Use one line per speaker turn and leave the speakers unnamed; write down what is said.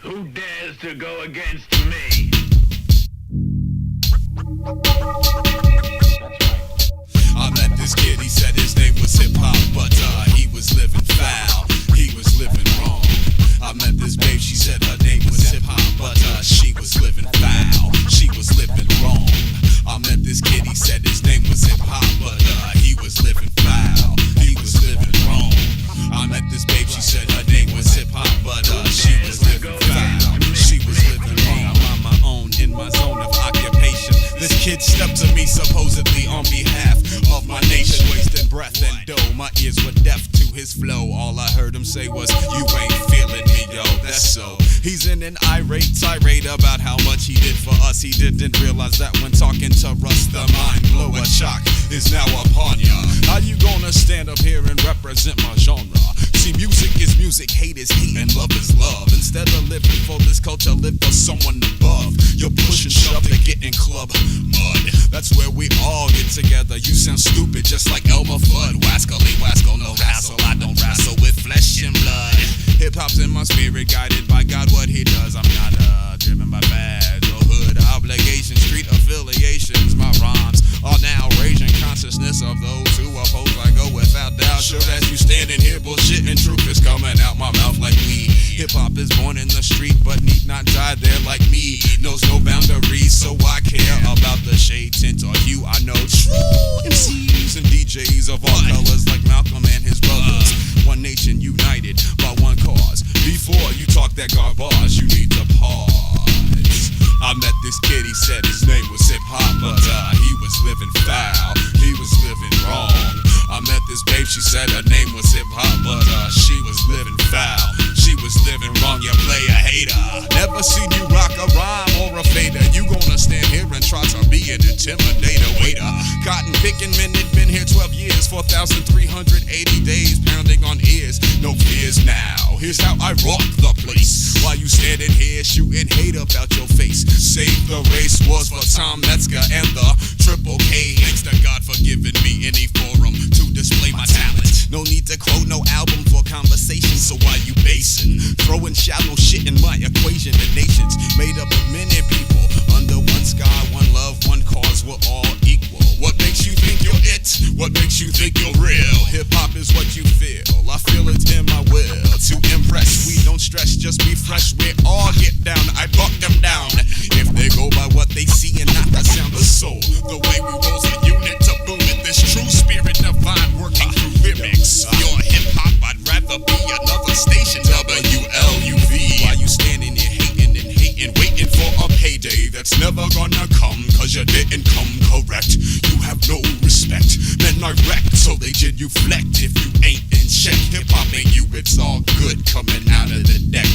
Who dares to go against me?
I met this kid, he said his name was Hip Hop, but he was living foul, he was living wrong. I met this babe, she said her name was Hip Hop, but she was living foul, she was living wrong. I met this kid, he said his name was Hip Hop, but he was living foul, he was living wrong. I met this babe, she said her name was Hip Hop, but she was living foul, she was living wrong. I'm on my own, in my zone of occupation. This kid stepped to me supposedly on behalf of my nation, wasting breath and dough. My ears were deaf to his flow. All I heard him say was, "You ain't feeling me, yo." That's so. He's in an irate tirade about how much he did for us. He didn't realize that when talking to Russ, the mind blower shock is now upon ya. How you gonna stand up here and represent my genre? See, music is music, hate is hate, and love is love. Instead of living for this culture, live for someone above. You're push and shove to get in club mud. That's where we all get together. You sound stupid, just like Elmer Fudd. Wascally, wascal, no hassle. I don't wrestle with flesh and blood. Hip hop's in my spirit, guided by God, what he does. I'm not driven by badge or hood obligations, street affiliations. My rhymes are now raging consciousness of those who oppose. I go without doubt. Sure as you standing here, bullshit and truth is coming out my mouth like weed. Hip hop is born in the street, but need not die there like me. Knows no boundaries, so I care about the shade, tint, or hue. I know true MCs and DJs of all colors, like Malcolm and his brothers. One nation united by one cause. Before you talk that garbage, you need to pause. I met this kid, he said his name was Hip Hop, but he was living foul, he was living wrong. I met this babe, she said her name was Hip Hop, but she was living foul, she was living wrong. You play a hater, never seen you rock a rhyme or a fader. You gonna stand here and try to be an intimidator. Waiter, cotton picking minute, been here 12 years, 4,380 days, pounding on ears, no fears now. Here's how I rock the place. While you standing here shooting hate about your face. Save the race was for Tom Metzger and the Triple K. Thanks to God for giving me any forum to display my talent. No need to quote no album for conversation. So why you basing? Throwing shallow shit in my equation. The nation's made up of many people under one sky, one love, one cause. We're all equal. What makes you think you're it? What makes you think you're real? Hip hop is what you feel. I feel it's in my will to impress. We don't stress, just be fresh. We all get down. I buck them down. If they go by what they see and not the sound of soul, the way we roll's a unit to boom it. This true spirit divine working through lyrics. Your hip hop, I'd rather be another station. WLUV. Why you standing here hating and hating, waiting for a payday that's never gonna come? Cause you didn't come correct. You have no respect. Men are wrecked, so they genuflect if you ain't in check. Hip hop ain't you, it's all good coming out of the deck.